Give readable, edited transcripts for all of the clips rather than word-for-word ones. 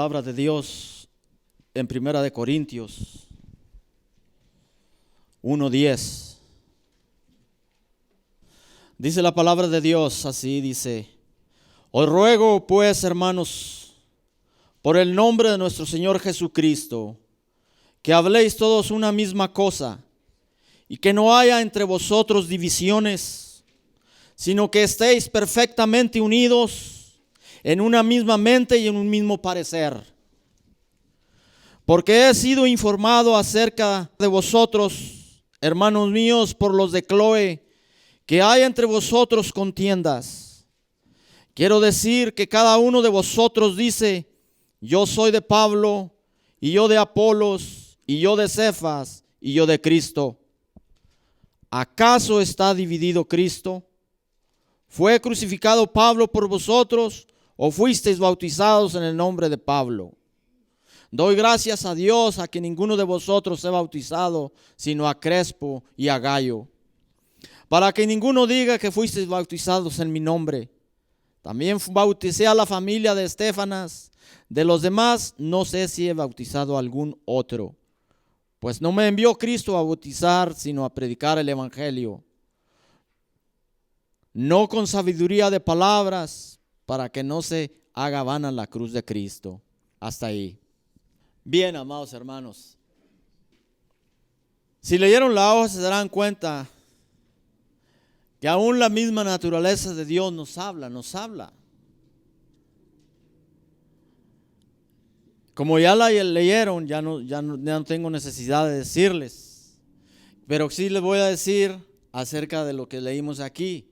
palabra de Dios en Primera de Corintios 1:10. Dice la palabra de Dios así, dice: os ruego pues, hermanos, por el nombre de nuestro Señor Jesucristo, que habléis todos una misma cosa, y que no haya entre vosotros divisiones, sino que estéis perfectamente unidos en una misma mente y en un mismo parecer. Porque he sido informado acerca de vosotros, hermanos míos, por los de Cloé, que hay entre vosotros contiendas. Quiero decir que cada uno de vosotros dice: yo soy de Pablo, y yo de Apolos, y yo de Cefas, y yo de Cristo. ¿Acaso está dividido Cristo? ¿Fue crucificado Pablo por vosotros, o fuisteis bautizados en el nombre de Pablo? Doy gracias a Dios a que ninguno de vosotros sea bautizado, sino a Crespo y a Gayo, para que ninguno diga que fuisteis bautizados en mi nombre. También bauticé a la familia de Estéfanas. De los demás no sé si he bautizado a algún otro, pues no me envió Cristo a bautizar, sino a predicar el evangelio, no con sabiduría de palabras, para que no se haga vana la cruz de Cristo. Hasta ahí. Bien, amados hermanos, si leyeron la hoja se darán cuenta que aún la misma naturaleza de Dios nos habla. Como ya la leyeron, ya no tengo necesidad de decirles, pero sí les voy a decir acerca de lo que leímos aquí.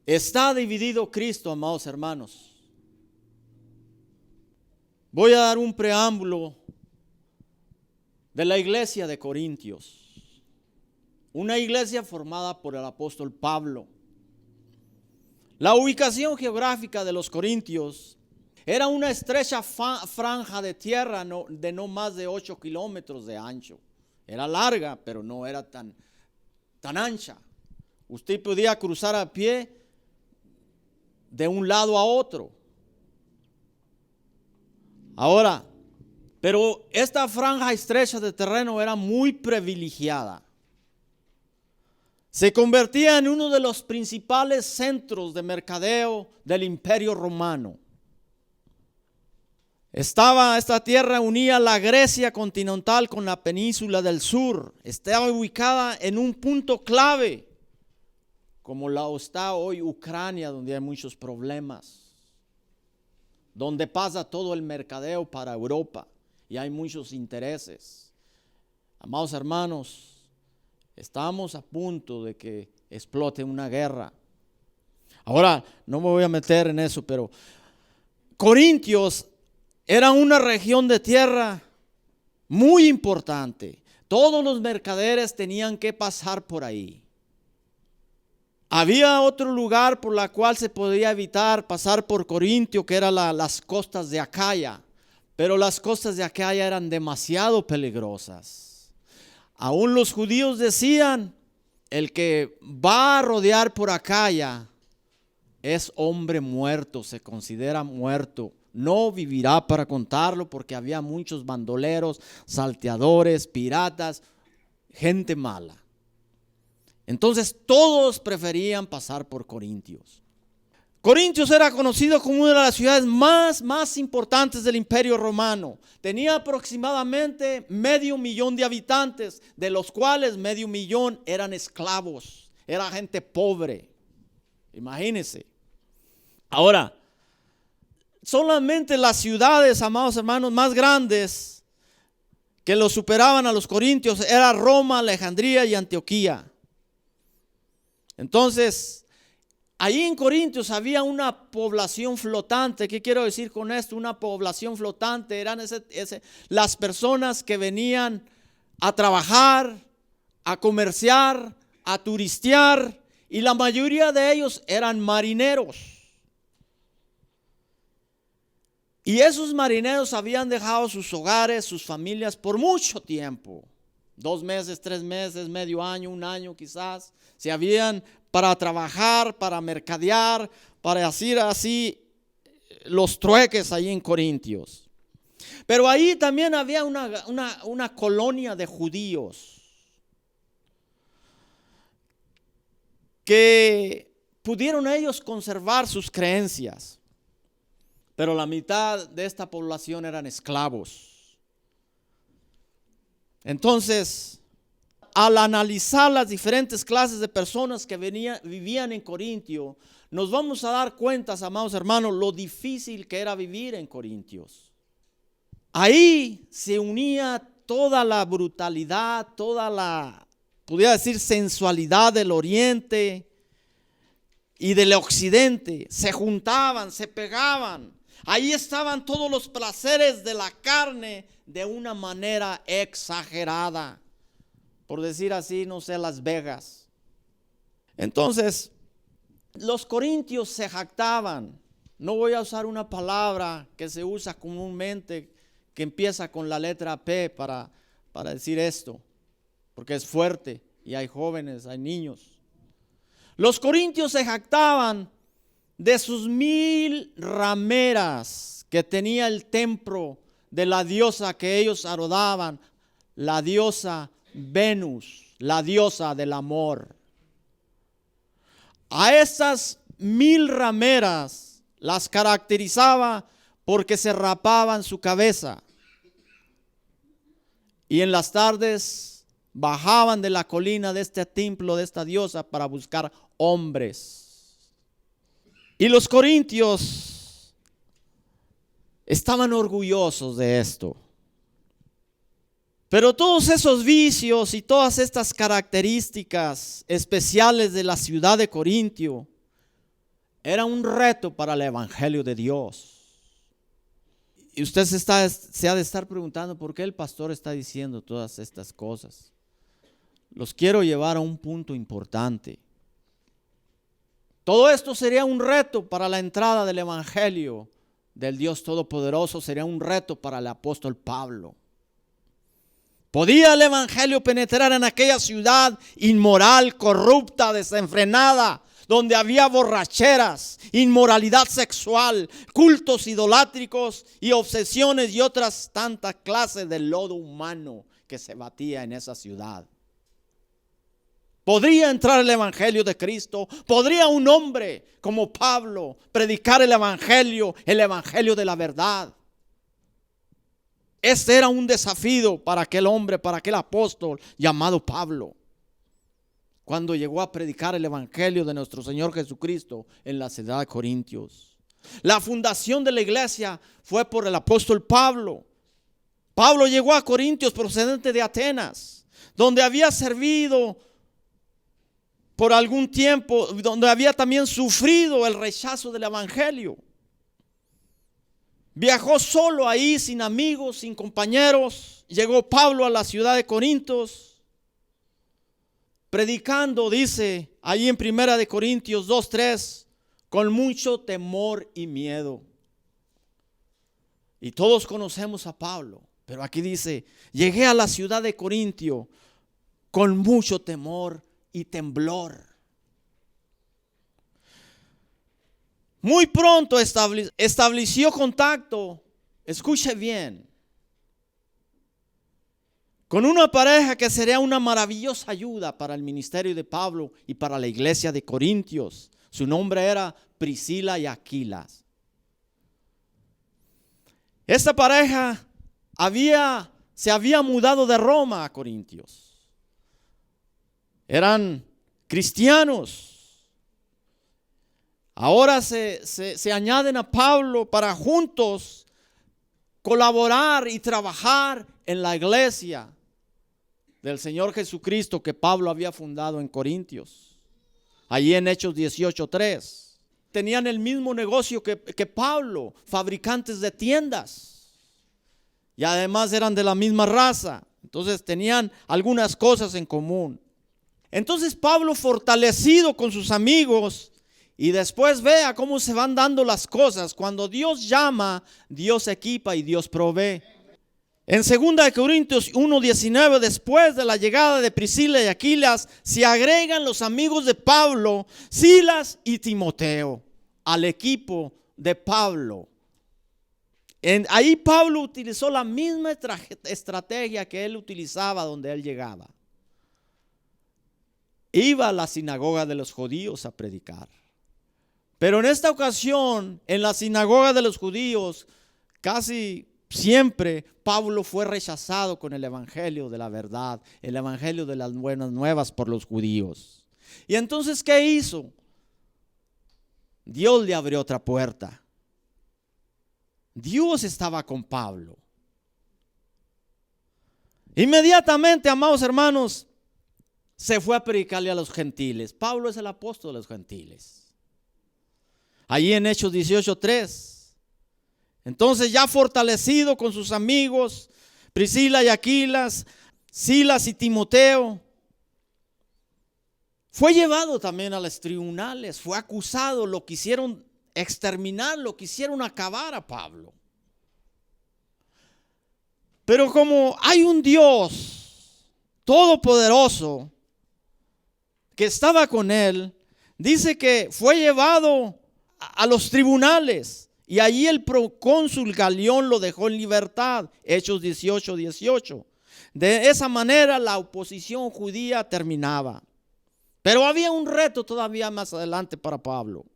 Está dividido Cristo, amados hermanos. Voy a dar un preámbulo de la iglesia de Corintios, una iglesia formada por el apóstol Pablo. La ubicación geográfica de los Corintios era una estrecha franja de tierra de no más de 8 kilómetros de ancho. Era larga, pero no era tan ancha. Usted podía cruzar a pie de un lado a otro. Ahora, pero esta franja estrecha de terreno era muy privilegiada. Se convertía en uno de los principales centros de mercadeo del Imperio Romano. Esta tierra unía la Grecia continental con la península del sur. Estaba ubicada en un punto clave, como la está hoy Ucrania, donde hay muchos problemas, donde pasa todo el mercadeo para Europa y hay muchos intereses. Amados hermanos, estamos a punto de que explote una guerra. Ahora, no me voy a meter en eso, pero Corintios era una región de tierra muy importante. Todos los mercaderes tenían que pasar por ahí. Había otro lugar por la cual se podía evitar pasar por Corintio, que eran las costas de Acaya. Pero las costas de Acaya eran demasiado peligrosas. Aún los judíos decían: el que va a rodear por Acaya es hombre muerto, se considera muerto. No vivirá para contarlo, porque había muchos bandoleros, salteadores, piratas, gente mala. Entonces todos preferían pasar por Corintios. Corintios era conocido como una de las ciudades más importantes del Imperio Romano. Tenía aproximadamente 500,000 de habitantes, de los cuales 500,000 eran esclavos. Era gente pobre. Imagínense. Ahora, solamente las ciudades, amados hermanos, más grandes que los superaban a los corintios era Roma, Alejandría y Antioquía. Entonces, ahí en Corintios había una población flotante. ¿Qué quiero decir con esto? Una población flotante eran las personas que venían a trabajar, a comerciar, a turistear, y la mayoría de ellos eran marineros. Y esos marineros habían dejado sus hogares, sus familias por mucho tiempo. 2 meses, 3 meses, medio año, 1 año quizás. Se habían para trabajar, para mercadear, para hacer así los trueques ahí en Corintios. Pero ahí también había una colonia de judíos que pudieron ellos conservar sus creencias, pero la mitad de esta población eran esclavos. Entonces, al analizar las diferentes clases de personas que vivían en Corintio, nos vamos a dar cuenta, amados hermanos, lo difícil que era vivir en Corintios. Ahí se unía toda la brutalidad, toda la, podría decir, sensualidad del oriente y del occidente. Se juntaban, se pegaban. Ahí estaban todos los placeres de la carne de una manera exagerada. Por decir así, no sé, Las Vegas. Entonces, los corintios se jactaban. No voy a usar una palabra que se usa comúnmente, que empieza con la letra P para decir esto, porque es fuerte y hay jóvenes, hay niños. Los corintios se jactaban de sus 1000 rameras que tenía el templo de la diosa que ellos adoraban, la diosa Venus, la diosa del amor. A estas 1000 rameras las caracterizaba porque se rapaban su cabeza y en las tardes bajaban de la colina de este templo de esta diosa para buscar hombres. Y los corintios estaban orgullosos de esto. Pero todos esos vicios y todas estas características especiales de la ciudad de Corintio era un reto para el evangelio de Dios. Y usted se ha de estar preguntando por qué el pastor está diciendo todas estas cosas. Los quiero llevar a un punto importante. Todo esto sería un reto para la entrada del evangelio del Dios Todopoderoso, sería un reto para el apóstol Pablo. ¿Podía el evangelio penetrar en aquella ciudad inmoral, corrupta, desenfrenada, donde había borracheras, inmoralidad sexual, cultos idolátricos y obsesiones y otras tantas clases de lodo humano que se batía en esa ciudad? ¿Podría entrar el evangelio de Cristo? ¿Podría un hombre como Pablo predicar el evangelio de la verdad? Este era un desafío para aquel hombre, para aquel apóstol llamado Pablo, cuando llegó a predicar el evangelio de nuestro Señor Jesucristo en la ciudad de Corintios. La fundación de la iglesia fue por el apóstol Pablo. Pablo llegó a Corintios procedente de Atenas, donde había servido por algún tiempo, donde había también sufrido el rechazo del evangelio. Viajó solo ahí, sin amigos, sin compañeros. Llegó Pablo a la ciudad de Corintios, predicando, dice ahí en 1 Corintios 2:3, con mucho temor y miedo. Y todos conocemos a Pablo, pero aquí dice, llegué a la ciudad de Corintio con mucho temor y temblor. Muy pronto estableció contacto, escuche bien, con una pareja que sería una maravillosa ayuda para el ministerio de Pablo y para la iglesia de Corintios. Su nombre era Priscila y Aquila. Esta pareja se había mudado de Roma a Corintios. Eran cristianos. Ahora se añaden a Pablo para juntos colaborar y trabajar en la iglesia del Señor Jesucristo que Pablo había fundado en Corintios. Allí en Hechos 18:3. Tenían el mismo negocio que Pablo, fabricantes de tiendas. Y además eran de la misma raza. Entonces tenían algunas cosas en común. Entonces Pablo, fortalecido con sus amigos, y después vea cómo se van dando las cosas. Cuando Dios llama, Dios equipa y Dios provee. En 2 Corintios 1:19, después de la llegada de Priscila y Aquila, se agregan los amigos de Pablo, Silas y Timoteo, al equipo de Pablo. Ahí Pablo utilizó la misma estrategia que él utilizaba donde él llegaba. Iba a la sinagoga de los judíos a predicar. Pero en esta ocasión, en la sinagoga de los judíos, casi siempre Pablo fue rechazado con el evangelio de la verdad, el evangelio de las buenas nuevas por los judíos. Y entonces, ¿qué hizo? Dios le abrió otra puerta. Dios estaba con Pablo. Inmediatamente, amados hermanos, se fue a predicarle a los gentiles. Pablo es el apóstol de los gentiles. Allí en Hechos 18:3. Entonces, ya fortalecido con sus amigos, Priscila y Aquila, Silas y Timoteo, fue llevado también a los tribunales, fue acusado, lo quisieron exterminar, lo quisieron acabar a Pablo. Pero como hay un Dios todopoderoso que estaba con él, dice que fue llevado a los tribunales y allí el procónsul Galión lo dejó en libertad. Hechos 18:18. De esa manera la oposición judía terminaba. Pero había un reto todavía más adelante para Pablo.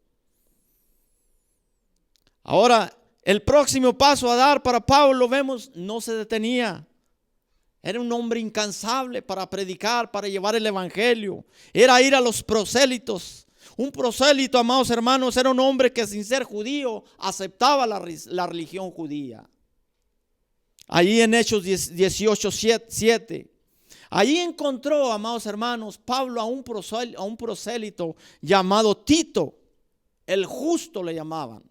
Ahora, el próximo paso a dar para Pablo, vemos, no se detenía. Era un hombre incansable para predicar, para llevar el evangelio. Era ir a los prosélitos. Un prosélito, amados hermanos, era un hombre que sin ser judío aceptaba la religión judía. Allí en Hechos 18:7. Allí encontró, amados hermanos, Pablo a un prosélito llamado Tito, el justo le llamaban.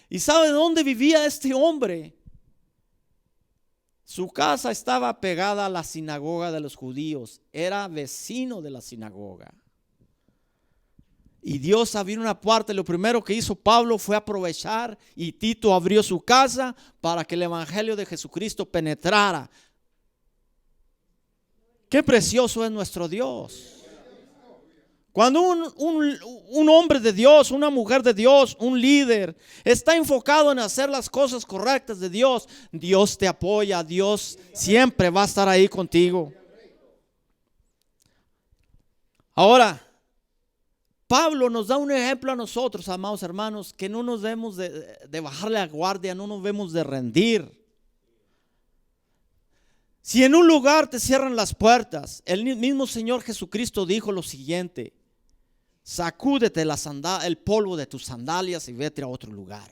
¿Y sabe dónde vivía este hombre? Su casa estaba pegada a la sinagoga de los judíos, era vecino de la sinagoga. Y Dios abrió una puerta. Lo primero que hizo Pablo fue aprovechar, y Tito abrió su casa para que el evangelio de Jesucristo penetrara. Qué precioso es nuestro Dios. Cuando un hombre de Dios, una mujer de Dios, un líder está enfocado en hacer las cosas correctas de Dios, Dios te apoya, Dios siempre va a estar ahí contigo. Ahora, Pablo nos da un ejemplo a nosotros, amados hermanos, que no nos debemos de bajarle la guardia, no nos debemos de rendir. Si en un lugar te cierran las puertas, el mismo Señor Jesucristo dijo lo siguiente: sacúdete el polvo de tus sandalias y vete a otro lugar.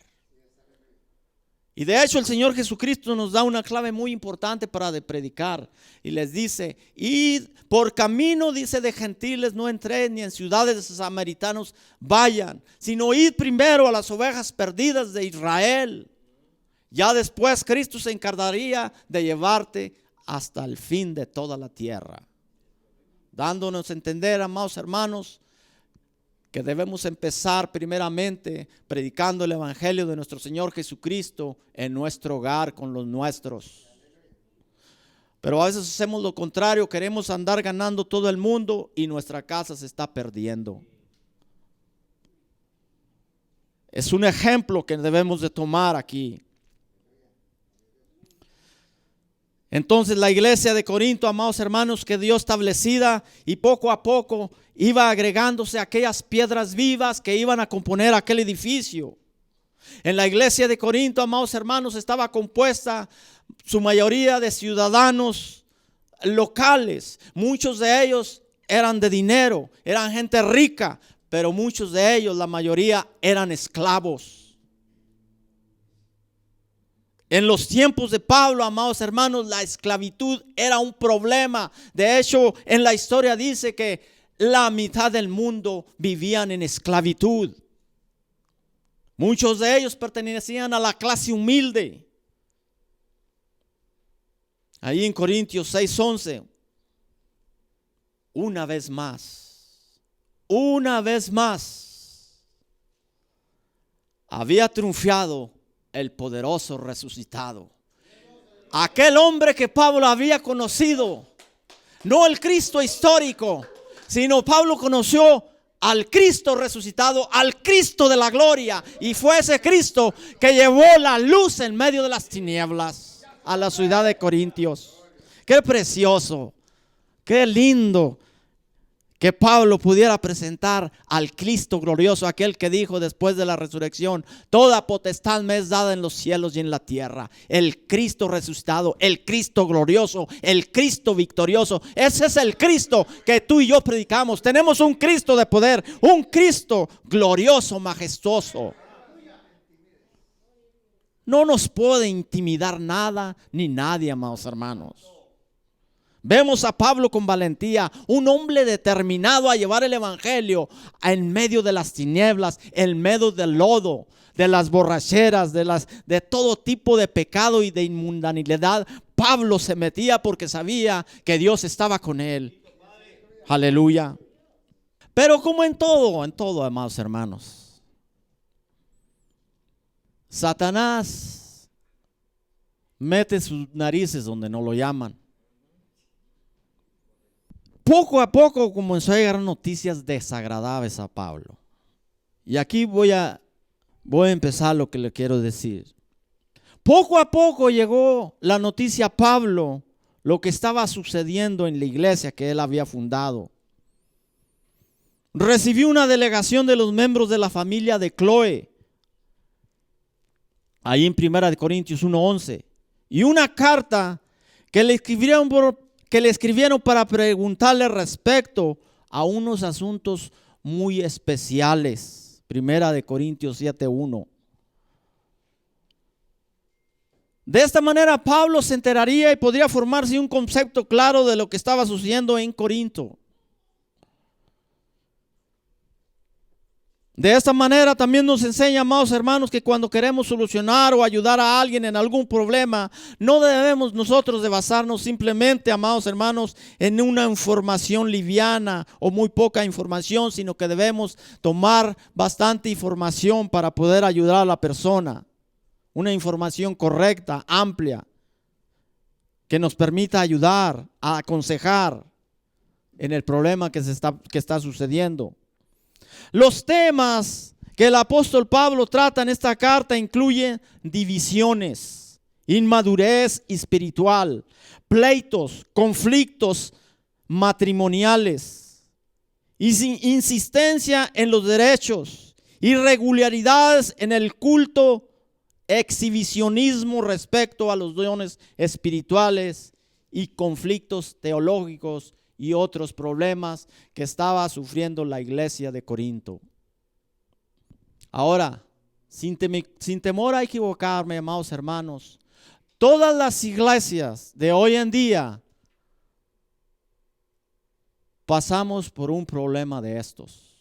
Y de hecho el Señor Jesucristo nos da una clave muy importante para predicar. Y les dice: id por camino, dice, de gentiles no entréis, ni en ciudades de samaritanos vayan, sino id primero a las ovejas perdidas de Israel. Ya después Cristo se encargaría de llevarte hasta el fin de toda la tierra. Dándonos a entender, amados hermanos, que debemos empezar primeramente predicando el evangelio de nuestro Señor Jesucristo en nuestro hogar con los nuestros. Pero a veces hacemos lo contrario, queremos andar ganando todo el mundo y nuestra casa se está perdiendo. Es un ejemplo que debemos de tomar aquí. Entonces la iglesia de Corinto, amados hermanos, quedó establecida y poco a poco iba agregándose aquellas piedras vivas que iban a componer aquel edificio. En la iglesia de Corinto, amados hermanos, estaba compuesta su mayoría de ciudadanos locales. Muchos de ellos eran de dinero, eran gente rica, pero muchos de ellos, la mayoría, eran esclavos. En los tiempos de Pablo, amados hermanos, la esclavitud era un problema. De hecho, en la historia dice que la mitad del mundo vivían en esclavitud. Muchos de ellos pertenecían a la clase humilde. Ahí en Corintios 6:11, una vez más, había triunfado el poderoso resucitado. Aquel hombre que Pablo había conocido, no el Cristo histórico, sino Pablo conoció al Cristo resucitado, al Cristo de la gloria. Y fue ese Cristo que llevó la luz en medio de las tinieblas a la ciudad de Corintios. Qué precioso, qué lindo que Pablo pudiera presentar al Cristo glorioso, aquel que dijo después de la resurrección: toda potestad me es dada en los cielos y en la tierra. El Cristo resucitado, el Cristo glorioso, el Cristo victorioso. Ese es el Cristo que tú y yo predicamos. Tenemos un Cristo de poder, un Cristo glorioso, majestuoso. No nos puede intimidar nada ni nadie, amados hermanos. Vemos a Pablo con valentía, un hombre determinado a llevar el evangelio en medio de las tinieblas, en medio del lodo, de las borracheras, de todo tipo de pecado y de inmundanidad. Pablo se metía porque sabía que Dios estaba con él. Aleluya. Pero como en todo, amados hermanos, Satanás mete sus narices donde no lo llaman. Poco a poco comenzó a llegar noticias desagradables a Pablo. Y aquí voy a empezar lo que le quiero decir. Poco a poco llegó la noticia a Pablo, lo que estaba sucediendo en la iglesia que él había fundado. Recibió una delegación de los miembros de la familia de Cloé, ahí en 1 Corintios 1:11, y una carta que le escribieron para preguntarle respecto a unos asuntos muy especiales. 1 Corintios 7:1. De esta manera Pablo se enteraría y podría formarse un concepto claro de lo que estaba sucediendo en Corinto. De esta manera también nos enseña, amados hermanos, que cuando queremos solucionar o ayudar a alguien en algún problema, no debemos nosotros de basarnos simplemente, amados hermanos, en una información liviana o muy poca información, sino que debemos tomar bastante información para poder ayudar a la persona. Una información correcta, amplia, que nos permita ayudar, a aconsejar en el problema que está sucediendo. Los temas que el apóstol Pablo trata en esta carta incluyen divisiones, inmadurez espiritual, pleitos, conflictos matrimoniales, insistencia en los derechos, irregularidades en el culto, exhibicionismo respecto a los dones espirituales y conflictos teológicos y otros problemas que estaba sufriendo la iglesia de Corinto. Ahora, sin temor a equivocarme, amados hermanos, todas las iglesias de hoy en día pasamos por un problema de estos.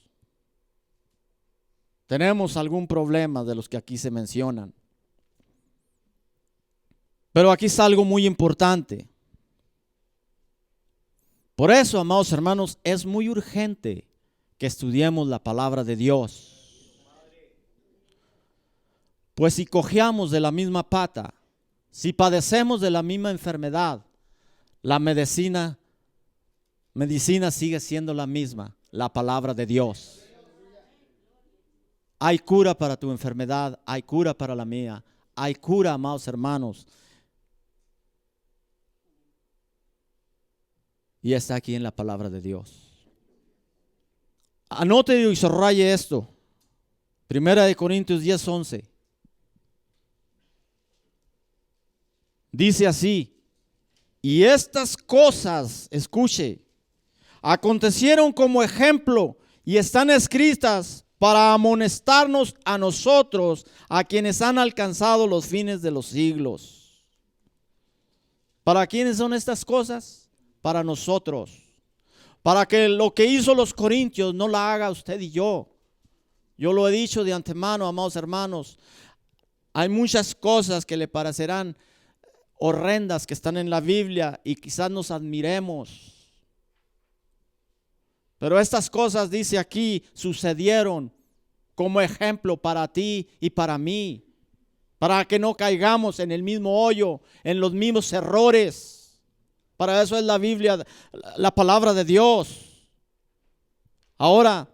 Tenemos algún problema de los que aquí se mencionan. Pero aquí está algo muy importante. Por eso, amados hermanos, es muy urgente que estudiemos la palabra de Dios. Pues si cojeamos de la misma pata, si padecemos de la misma enfermedad, la medicina sigue siendo la misma, la palabra de Dios. Hay cura para tu enfermedad, hay cura para la mía, hay cura, amados hermanos. Y está aquí en la palabra de Dios. Anote y subraye esto. 1 Corintios 10:11. Dice así: y estas cosas, escuche, acontecieron como ejemplo y están escritas para amonestarnos a nosotros, a quienes han alcanzado los fines de los siglos. ¿Para quiénes son estas cosas? Para nosotros, para que lo que hizo los corintios no la haga usted y yo. Yo lo he dicho de antemano, amados hermanos, hay muchas cosas que le parecerán horrendas que están en la Biblia y quizás nos admiremos, pero estas cosas, dice aquí, sucedieron como ejemplo para ti y para mí, para que no caigamos en el mismo hoyo, en los mismos errores. Para eso es la Biblia, la palabra de Dios. Ahora,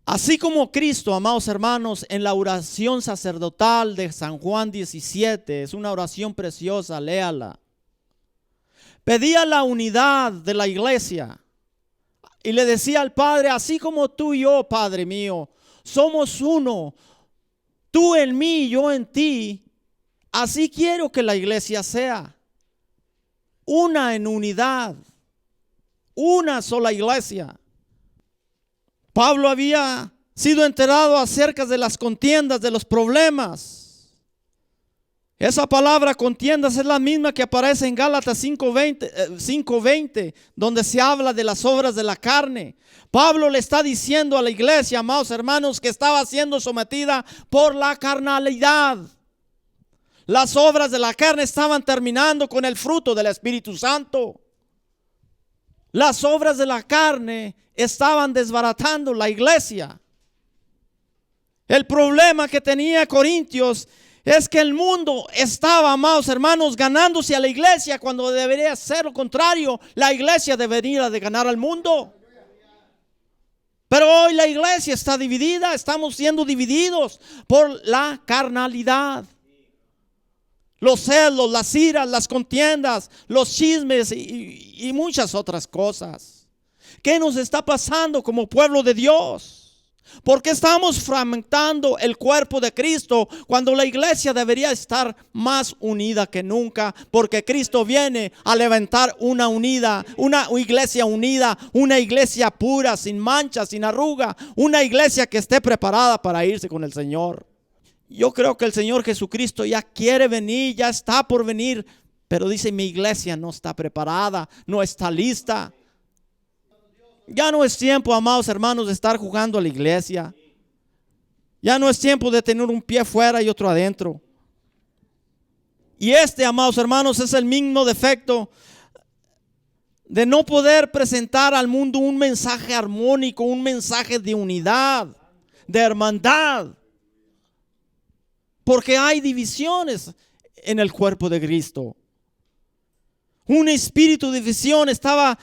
Así como Cristo, amados hermanos, en la oración sacerdotal de San Juan 17, es una oración preciosa, léala. Pedía la unidad de la iglesia y le decía al Padre, así como tú y yo, Padre mío, somos uno, tú en mí y yo en ti, así quiero que la iglesia sea. Una en unidad, una sola iglesia. Pablo había sido enterado acerca de las contiendas, de los problemas. Esa palabra contiendas es la misma que aparece en Gálatas 5:20, donde se habla de las obras de la carne. Pablo le está diciendo a la iglesia, amados hermanos, que estaba siendo sometida por la carnalidad. Las obras de la carne estaban terminando con el fruto del Espíritu Santo. Las obras de la carne estaban desbaratando la iglesia. El problema que tenía Corintios es que el mundo estaba, amados hermanos, ganándose a la iglesia cuando debería ser lo contrario. La iglesia debería de ganar al mundo. Pero hoy la iglesia está dividida, estamos siendo divididos por la carnalidad. Los celos, las iras, las contiendas, los chismes y muchas otras cosas. ¿Qué nos está pasando como pueblo de Dios? ¿Por qué estamos fragmentando el cuerpo de Cristo cuando la iglesia debería estar más unida que nunca? Porque Cristo viene a levantar una iglesia unida, una iglesia pura, sin mancha, sin arruga, una iglesia que esté preparada para irse con el Señor. Yo creo que el Señor Jesucristo ya quiere venir, ya está por venir, pero dice, mi iglesia no está preparada, no está lista. Ya no es tiempo, amados hermanos, de estar jugando a la iglesia. Ya no es tiempo de tener un pie fuera y otro adentro. Y amados hermanos, es el mismo defecto de no poder presentar al mundo un mensaje armónico, un mensaje de unidad, de hermandad. Porque hay divisiones en el cuerpo de Cristo. Un espíritu de división estaba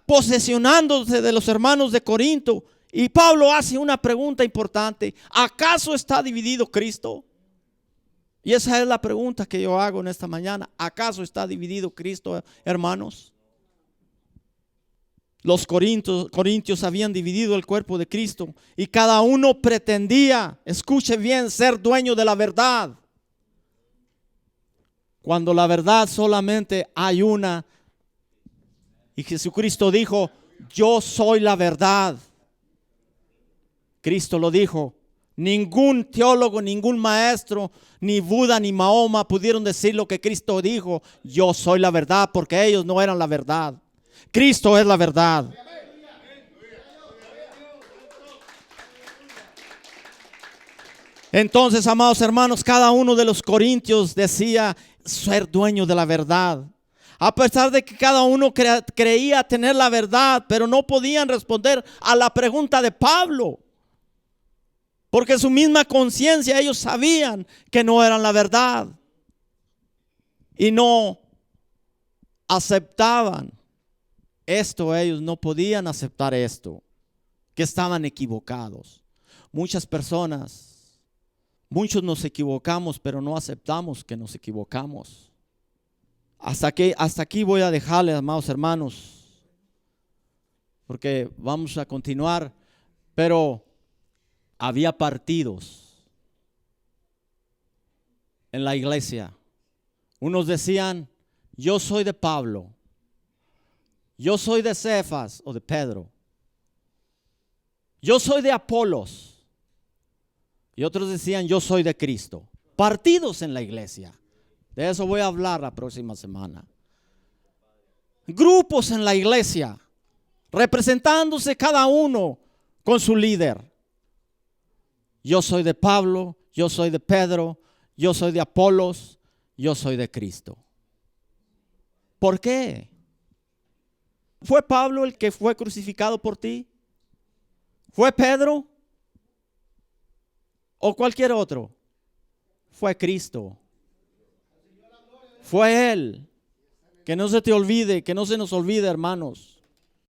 posesionándose de los hermanos de Corinto. Y Pablo hace una pregunta importante. ¿Acaso está dividido Cristo? Y esa es la pregunta que yo hago en esta mañana. ¿Acaso está dividido Cristo, hermanos? Los corintios habían dividido el cuerpo de Cristo y cada uno pretendía, escuche bien, ser dueño de la verdad. Cuando la verdad solamente hay una. Y Jesucristo dijo, yo soy la verdad. Cristo lo dijo. Ningún teólogo, ningún maestro, ni Buda, ni Mahoma pudieron decir lo que Cristo dijo. Yo soy la verdad, porque ellos no eran la verdad. Cristo es la verdad. Entonces, amados hermanos, cada uno de los corintios decía ser dueño de la verdad. A pesar de que cada uno creía tener la verdad, pero no podían responder a la pregunta de Pablo. Porque su misma conciencia, ellos sabían que no eran la verdad. Y no aceptaban esto, ellos no podían aceptar esto, que estaban equivocados. Muchas personas, muchos nos equivocamos, pero no aceptamos que nos equivocamos. Hasta aquí voy a dejarles, amados hermanos, porque vamos a continuar, pero había partidos en la iglesia. Unos decían, yo soy de Pablo. Yo soy de Cefas o de Pedro. Yo soy de Apolos. Y otros decían, yo soy de Cristo. Partidos en la iglesia. De eso voy a hablar la próxima semana. Grupos en la iglesia, representándose cada uno con su líder. Yo soy de Pablo, yo soy de Pedro, yo soy de Apolos, yo soy de Cristo. ¿Por qué? ¿Fue Pablo el que fue crucificado por ti? ¿Fue Pedro? ¿O cualquier otro? Fue Cristo. Fue Él. Que no se te olvide, que no se nos olvide, hermanos.